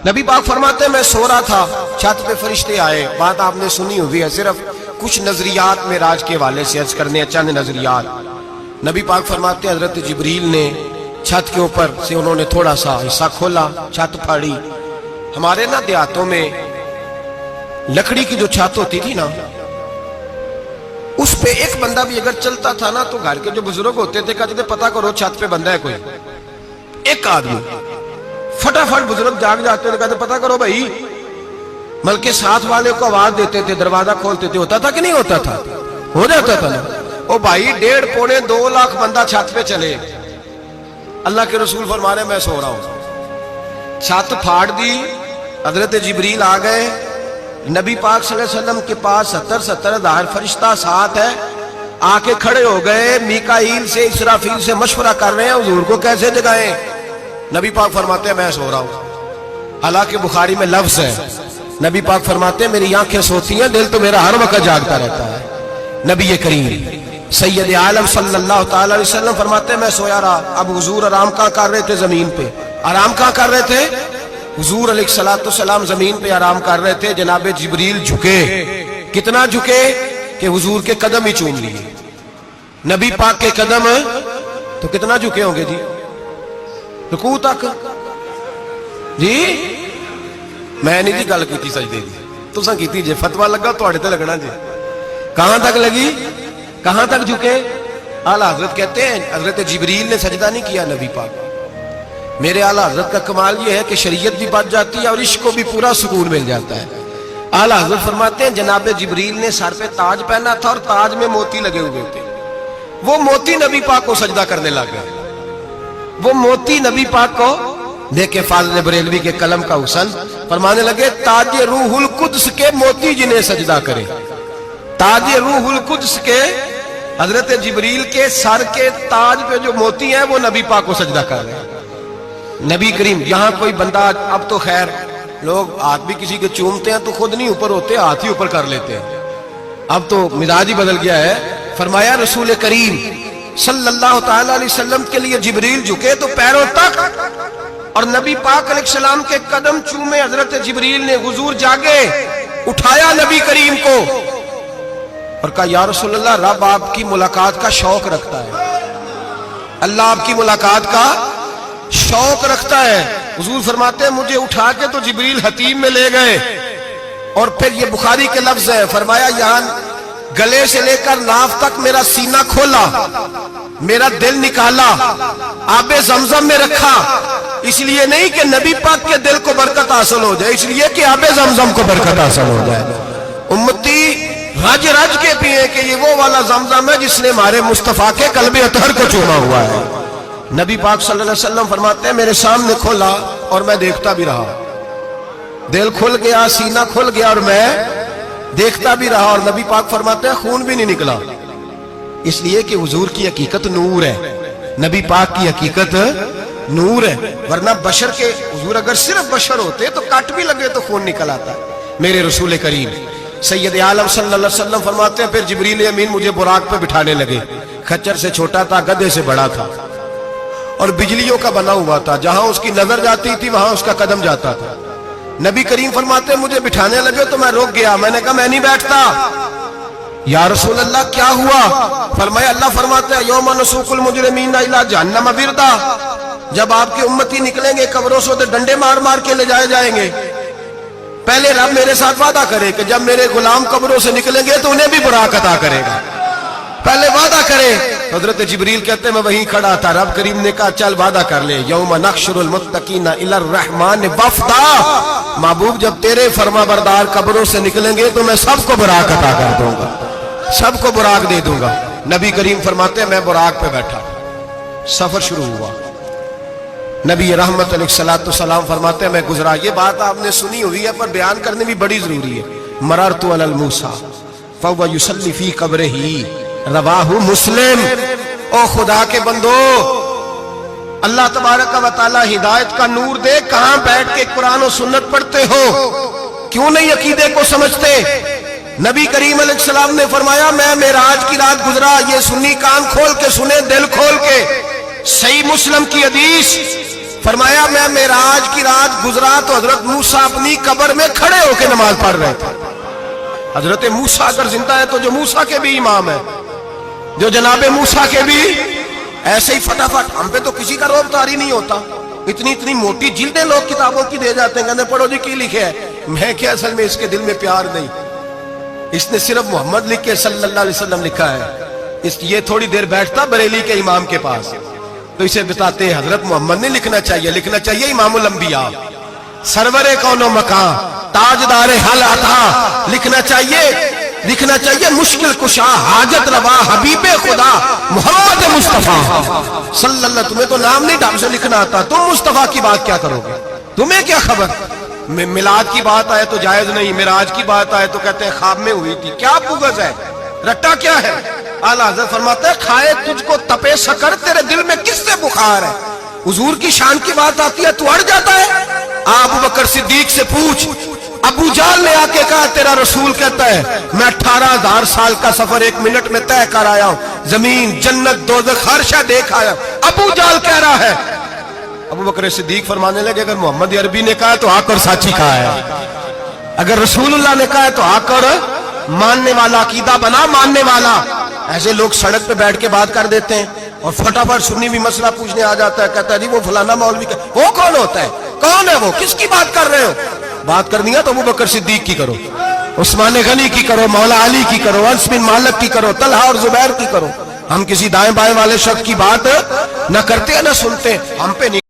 نبی پاک فرماتے ہیں میں سو رہا تھا، چھت پہ فرشتے آئے. بات آپ نے سنی ہوئی ہے، صرف کچھ نظریات معراج کے حوالے سے عرض کرنے ہیں، چند نظریات. نبی پاک فرماتے ہیں حضرت جبریل نے چھت کے اوپر سے انہوں نے تھوڑا سا حصہ کھولا، چھت پھاڑی. ہمارے نا دیہاتوں میں لکڑی کی جو چھت ہوتی تھی نا، اس پہ ایک بندہ بھی اگر چلتا تھا نا تو گھر کے جو بزرگ ہوتے تھے کہتے تھے پتہ کرو چھت پہ بندہ ہے کوئی. ایک آدمی فٹافٹ بزرگ جاگ جاتے تھے، کہتے پتہ کرو بھائی. بلکہ ساتھ والے کو آواز دیتے تھے، دروازہ کھولتے تھے. ہوتا تھا کہ نہیں ہوتا تھا؟ ہو جاتا تھا نا. او بھائی 1.5 پونے 2 لاکھ بندہ چھت پہ چلے. اللہ کے رسول فرما رہے میں سو رہا ہوں. چھت پھاڑ دی، حضرت جبریل آ گئے. نبی پاک صلی اللہ علیہ وسلم کے پاس 70 ہزار فرشتہ ساتھ ہے، آ کے کھڑے ہو گئے. میکائیل سے اسرافیل سے مشورہ کر رہے ہیں حضور کو کیسے جگائیں. نبی پاک فرماتے ہیں میں سو رہا ہوں. حالانکہ بخاری میں لفظ ہے، نبی پاک فرماتے ہیں میری آنکھیں سوتی ہیں، دل تو میرا ہر وقت جاگتا رہتا ہے. نبی کریم سید عالم صلی اللہ تعالی علیہ وسلم فرماتے ہیں میں سویا رہا. اب حضور آرام کہاں کر رہے تھے؟ زمین پہ. آرام کہاں کر رہے تھے؟ حضور علیہ السلام زمین پہ آرام کر رہے تھے. جناب جبریل جھکے. کتنا جھکے کہ حضور کے قدم ہی چوم لیے. نبی پاک کے قدم تو کتنا جھکے ہوں گے جی؟ رکوع تک. جی میں نہیں جی گل کی سجدے دی، تساں کیتی جے. فتویٰ لگا تواڈے تے لگنا جی. کہاں تک لگی؟ کہاں تک جھکے؟ اعلیٰ حضرت کہتے ہیں حضرت جبریل نے سجدہ نہیں کیا نبی پاک. میرے اعلیٰ حضرت کا کمال یہ ہے کہ شریعت بھی بچ جاتی ہے اور عشق کو بھی پورا سکون مل جاتا ہے. اعلیٰ حضرت فرماتے ہیں جناب جبریل نے سر پہ تاج پہنا تھا اور تاج میں موتی لگے ہوئے تھے. وہ موتی نبی پاک کو سجدہ کرنے لگ گئے. وہ موتی نبی پاک کو دیکھے. فاضل بریلوی کے قلم کا حسن فرمانے لگے تاج روح القدس کے موتی جنہیں سجدہ کرے. تاج روح القدس کے حضرت جبریل کے سر کے تاج پہ جو موتی ہیں وہ نبی پاک کو سجدہ کر رہے ہیں. نبی کریم یہاں کوئی بندہ، اب تو خیر لوگ ہاتھ بھی کسی کے چومتے ہیں تو خود نہیں اوپر ہوتے، ہاتھ ہی اوپر کر لیتے ہیں. اب تو مزاج ہی بدل گیا ہے. فرمایا رسول کریم صلی اللہ تعالی علیہ وسلم کے لیے جبریل جھکے تو پیروں تک، اور نبی پاک علیہ السلام کے قدم چومے. حضرت جبریل نے حضور جاگے، اٹھایا نبی کریم کو اور کہا یا رسول اللہ رب آپ کی ملاقات کا شوق رکھتا ہے. اللہ آپ کی ملاقات کا شوق رکھتا ہے. حضور فرماتے ہیں مجھے اٹھا کے تو جبریل حتیم میں لے گئے. اور پھر یہ بخاری کے لفظ ہے، فرمایا یہاں گلے سے لے کر ناف تک میرا سینہ کھولا، میرا دل نکالا، آب زمزم میں رکھا. اس لیے نہیں کہ نبی پاک کے دل کو برکت حاصل ہو جائے، اس لیے کہ آب زمزم کو برکت حاصل ہو جائے. امتی رج رج کے پیئے کہ یہ وہ والا زمزم ہے جس نے ہمارے مصطفیٰ کے قلب اطہر کو چوما ہوا ہے. نبی پاک صلی اللہ علیہ وسلم فرماتے ہیں میرے سامنے کھولا اور میں دیکھتا بھی رہا. دل کھل گیا، سینہ کھل گیا اور میں دیکھتا بھی رہا. اور نبی پاک فرماتے ہیں خون بھی نہیں نکلا، اس لیے کہ حضور کی حقیقت نور ہے. نبی پاک کی حقیقت نور ہے. ورنہ بشر کے حضور اگر صرف بشر ہوتے تو کٹ بھی لگے تو خون نکل آتا. میرے رسول کریم سید عالم صلی اللہ علیہ وسلم فرماتے ہیں پھر جبریل امین مجھے براق پہ بٹھانے لگے. خچر سے چھوٹا تھا، گدھے سے بڑا تھا اور بجلیوں کا بنا ہوا تھا. جہاں اس کی نظر جاتی تھی وہاں اس کا قدم جاتا تھا. نبی کریم فرماتے ہیں مجھے بٹھانے لگے تو میں رک گیا. میں نے کہا میں نہیں بیٹھتا. یا رسول اللہ کیا ہوا؟ فرمایا اللہ فرماتا ہے یوم نسوق المجرمین الی جہنم وردا. جب آپ کے امتی نکلیں گے قبروں سے تو ڈنڈے مار مار کے لے جائے جائیں گے. پہلے رب میرے ساتھ وعدہ کرے کہ جب میرے غلام قبروں سے نکلیں گے تو انہیں بھی براق عطا کرے گا. پہلے وعدہ کرے. حضرت جبریل کہتے ہیں میں وہیں کھڑا تھا. رب کریم نے کہا چل وعدہ کر لے یوم نحشر المتقین الی الرحمن وفدا. محبوب جب تیرے فرما بردار قبروں سے نکلیں گے تو میں سب کو براق عطا کر دوں گا، سب کو براق دے دوں گا. نبی کریم فرماتے ہیں میں براق پہ بیٹھا. سفر شروع ہوا. نبی رحمت علیہ السلام فرماتے ہیں میں گزرا. یہ بات آپ نے سنی ہوئی ہے پر بیان کرنے بھی بڑی ضروری ہے. مررت علی الموسیٰ فہو یصلی فی قبرہ رواہ مسلم. او خدا کے بندو اللہ تبارک و تعالی ہدایت کا نور دے. کہاں بیٹھ کے قرآن و سنت پڑھتے ہو؟ کیوں نہیں عقیدے کو سمجھتے؟ نبی کریم علیہ السلام نے فرمایا میں معراج کی رات گزرا. یہ سنی کان کھول کے سنے، دل کھول کے. صحیح مسلم کی حدیث فرمایا میں معراج کی رات گزرا تو حضرت موسیٰ اپنی قبر میں کھڑے ہو کے نماز پڑھ رہے تھے. حضرت موسیٰ اگر زندہ ہے تو جو موسیٰ کے بھی امام ہے، جو جناب موسیٰ کے بھی ایسے ہی فٹافٹ. ہم پہ تو کسی کا روب طاری نہیں ہوتا. اتنی موٹی جلدیں لوگ کتابوں کی دے جاتے ہیں، کہتے ہیں پڑھو جی کی لکھے ہے. میں کیا، اصل میں اس کے دل میں پیار نہیں. اس نے صرف محمد لکھ کے صلی اللہ علیہ وسلم لکھا ہے. یہ تھوڑی دیر بیٹھتا بریلی کے امام کے پاس تو اسے بتاتے ہیں حضرت محمد نہیں لکھنا چاہیے، لکھنا چاہیے امام الانبیاء، سرور کون و مکان، تاجدار حل عطا. لکھنا چاہیے مشکل کشا، حاجت روا، حبیب خدا محمد مصطفیٰ صلی اللہ. تمہیں تو نام نہیں ڈھنگ سے لکھنا آتا، تم مصطفیٰ کی بات کیا کرو گے؟ تمہیں کیا خبر؟ میلاد کی بات آئے تو جائز نہیں، معراج کی بات آئے تو کہتے ہیں خواب میں ہوئی تھی. کیا بغض ہے، رٹا کیا ہے؟ اعلیٰ حضرت فرماتے ہیں کھائے تجھ کو تپے سکر، تیرے دل میں کس سے بخار ہے؟ حضور کی شان کی بات آتی ہے تو اڑ جاتا ہے. ابو بکر صدیق سے پوچھ، ابو جہل نے آ کے کہا تیرا رسول کہتا ہے میں 18,000 سال کا سفر 1 منٹ میں طے کر آیا ہوں، زمین جنت دوزخ ہر شے دیکھ آیا. ابو جہل کہہ رہا ہے. ابو بکر صدیق فرمانے لگے اگر محمد عربی نے کہا تو آ کر ساتھی کہا ہے، اگر رسول اللہ نے کہا ہے تو آ کر ماننے والا، عقیدہ بنا ماننے والا. ایسے لوگ سڑک پہ بیٹھ کے بات کر دیتے ہیں اور فٹافٹ سنی بھی مسئلہ پوچھنے آ جاتا ہے، کہتا ہے جی وہ فلانا مولوی کا. وہ کون ہوتا ہے؟ کون ہے وہ؟ کس کی بات کر رہے ہو؟ بات کرنی ہے تو ابو بکر صدیق کی کرو، عثمان غنی کی کرو، مولا علی کی کرو، انس بن مالک کی کرو، طلحہ اور زبیر کی کرو. ہم کسی دائیں بائیں والے شخص کی بات نہ کرتے ہیں نہ سنتے. ہم پہ نہیں